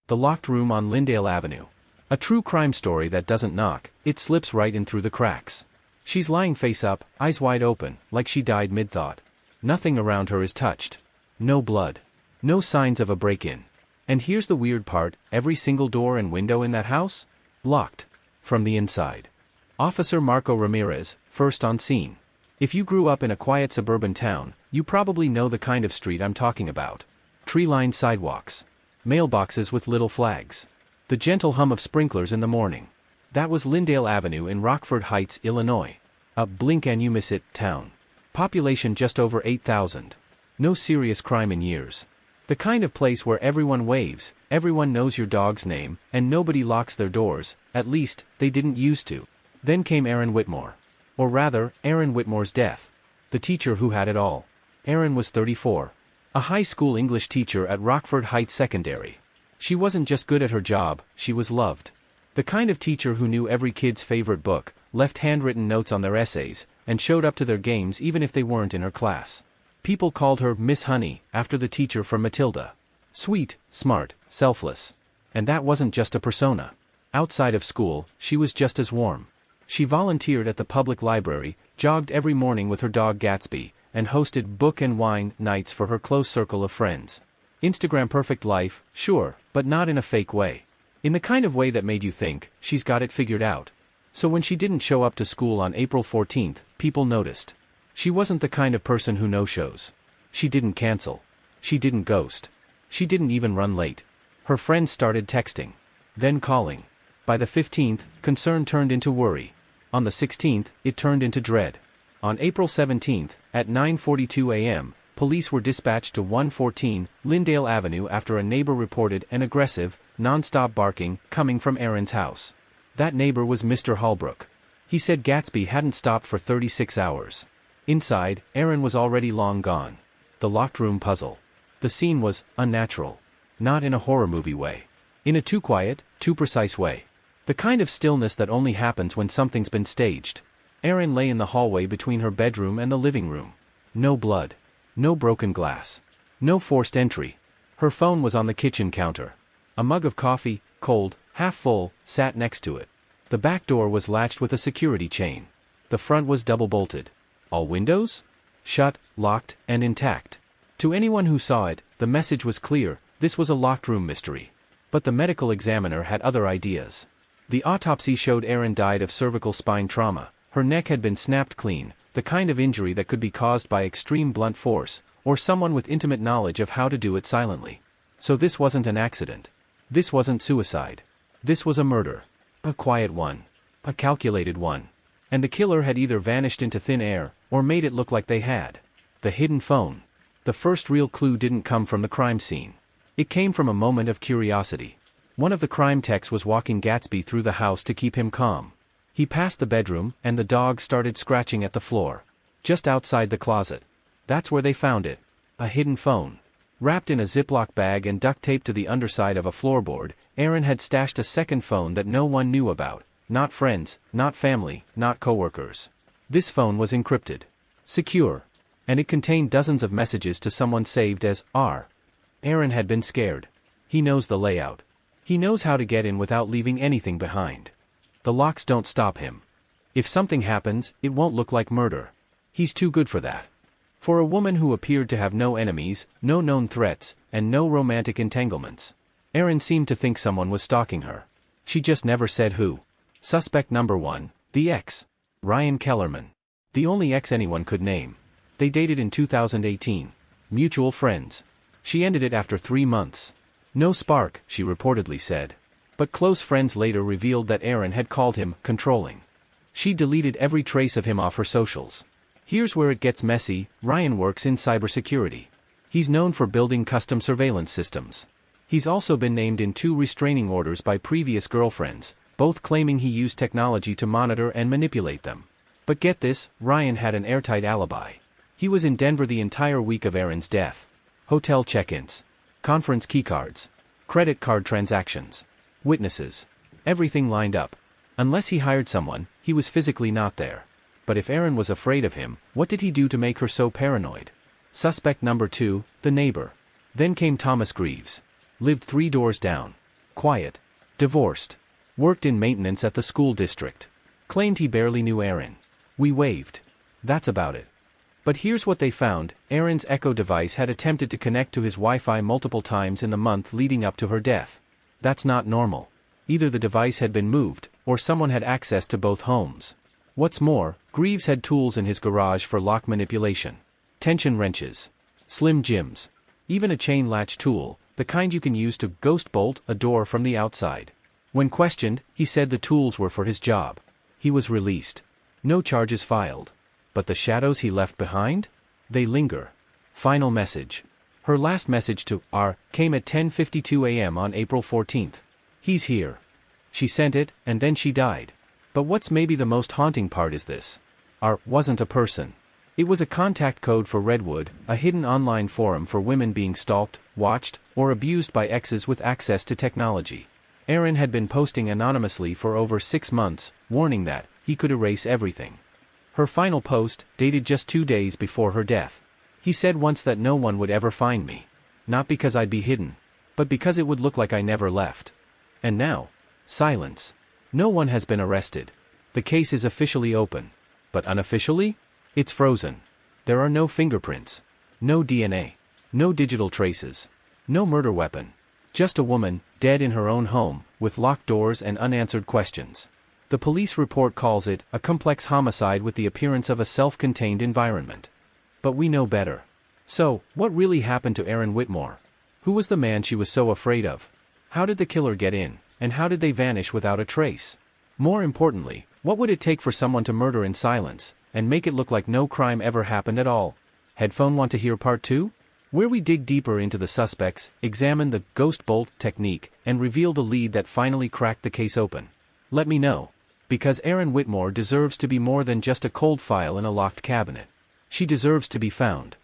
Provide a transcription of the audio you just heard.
The Locked Room on Lyndale Avenue. A true crime story that doesn't knock, it slips right in through the cracks. She's lying face up, eyes wide open, like she died mid-thought. Nothing around her is touched. No blood. No signs of a break-in. And here's the weird part, every single door and window in that house? Locked. From the inside. Officer Marco Ramirez, first on scene. If you grew up in a quiet suburban town, you probably know the kind of street I'm talking about. Tree-lined sidewalks. Mailboxes with little flags. The gentle hum of sprinklers in the morning. That was Lyndale Avenue in Rockford Heights, Illinois. A blink-and-you-miss-it town. Population just over 8,000. No serious crime in years. The kind of place where everyone waves, everyone knows your dog's name, and nobody locks their doors, at least, they didn't used to. Then came Aaron Whitmore. Or rather, Aaron Whitmore's death. The teacher who had it all. Aaron was 34. A high school English teacher at Rockford Heights Secondary. She wasn't just good at her job, she was loved. The kind of teacher who knew every kid's favorite book, left handwritten notes on their essays, and showed up to their games even if they weren't in her class. People called her Miss Honey, after the teacher from Matilda. Sweet, smart, selfless. And that wasn't just a persona. Outside of school, she was just as warm. She volunteered at the public library, jogged every morning with her dog Gatsby, and hosted book and wine nights for her close circle of friends. Instagram perfect life, sure, but not in a fake way. In the kind of way that made you think, she's got it figured out. So when she didn't show up to school on April 14th, people noticed. She wasn't the kind of person who no-shows. She didn't cancel. She didn't ghost. She didn't even run late. Her friends started texting. Then calling. By the 15th, concern turned into worry. On the 16th, it turned into dread. On April 17th, at 9:42 a.m., police were dispatched to 114 Lyndale Avenue after a neighbor reported an aggressive, non-stop barking coming from Aaron's house. That neighbor was Mr. Holbrook. He said Gatsby hadn't stopped for 36 hours. Inside, Aaron was already long gone. The locked room puzzle. The scene was unnatural. Not in a horror movie way. In a too quiet, too precise way. The kind of stillness that only happens when something's been staged. Aaron lay in the hallway between her bedroom and the living room. No blood. No broken glass. No forced entry. Her phone was on the kitchen counter. A mug of coffee, cold, half full, sat next to it. The back door was latched with a security chain. The front was double-bolted. All windows? Shut, locked, and intact. To anyone who saw it, the message was clear, this was a locked room mystery. But the medical examiner had other ideas. The autopsy showed Aaron died of cervical spine trauma. Her neck had been snapped clean, the kind of injury that could be caused by extreme blunt force, or someone with intimate knowledge of how to do it silently. So this wasn't an accident. This wasn't suicide. This was a murder. A quiet one. A calculated one. And the killer had either vanished into thin air, or made it look like they had. The hidden phone. The first real clue didn't come from the crime scene. It came from a moment of curiosity. One of the crime techs was walking Gatsby through the house to keep him calm. He passed the bedroom, and the dog started scratching at the floor. Just outside the closet. That's where they found it. A hidden phone. Wrapped in a Ziploc bag and duct taped to the underside of a floorboard, Aaron had stashed a second phone that no one knew about. Not friends, not family, not coworkers. This phone was encrypted. Secure. And it contained dozens of messages to someone saved as R. Aaron had been scared. He knows the layout. He knows how to get in without leaving anything behind. The locks don't stop him. If something happens, it won't look like murder. He's too good for that. For a woman who appeared to have no enemies, no known threats, and no romantic entanglements. Aaron seemed to think someone was stalking her. She just never said who. Suspect number 1, the ex. Ryan Kellerman. The only ex anyone could name. They dated in 2018. Mutual friends. She ended it after 3 months. No spark, she reportedly said. But close friends later revealed that Aaron had called him controlling. She deleted every trace of him off her socials. Here's where it gets messy. Ryan works in cybersecurity. He's known for building custom surveillance systems. He's also been named in 2 restraining orders by previous girlfriends, both claiming he used technology to monitor and manipulate them. But get this, Ryan had an airtight alibi. He was in Denver the entire week of Aaron's death. Hotel check-ins. Conference keycards. Credit card transactions. Witnesses. Everything lined up. Unless he hired someone, he was physically not there. But if Aaron was afraid of him, what did he do to make her so paranoid? Suspect number 2, the neighbor. Then came Thomas Greaves. Lived 3 doors down. quiet. Divorced. Worked in maintenance at the school district. Claimed he barely knew Erin. We waved. That's about it. But here's what they found: Erin's Echo device had attempted to connect to his Wi-Fi multiple times in the month leading up to her death. That's not normal. Either the device had been moved, or someone had access to both homes. What's more, Greaves had tools in his garage for lock manipulation. Tension wrenches. Slim jims. Even a chain latch tool, the kind you can use to ghost bolt a door from the outside. When questioned, he said the tools were for his job. He was released. No charges filed. But the shadows he left behind? They linger. Final message. Her last message to R came at 10:52 a.m. on April 14th. He's here. She sent it, and then she died. But what's maybe the most haunting part is this. R wasn't a person. It was a contact code for Redwood, a hidden online forum for women being stalked, watched, or abused by exes with access to technology. Erin had been posting anonymously for over 6 months, warning that he could erase everything. Her final post, dated just 2 days before her death. He said once that no one would ever find me. Not because I'd be hidden, but because it would look like I never left. And now, silence. No one has been arrested. The case is officially open. But unofficially? It's frozen. There are no fingerprints. No DNA. No digital traces. No murder weapon. Just a woman, dead in her own home, with locked doors and unanswered questions. The police report calls it a complex homicide with the appearance of a self-contained environment. But we know better. So, what really happened to Erin Whitmore? Who was the man she was so afraid of? How did the killer get in, and how did they vanish without a trace? More importantly, what would it take for someone to murder in silence, and make it look like no crime ever happened at all? Headphone want to hear part 2? Where we dig deeper into the suspects, examine the ghost bolt technique, and reveal the lead that finally cracked the case open. Let me know. Because Erin Whitmore deserves to be more than just a cold file in a locked cabinet. She deserves to be found.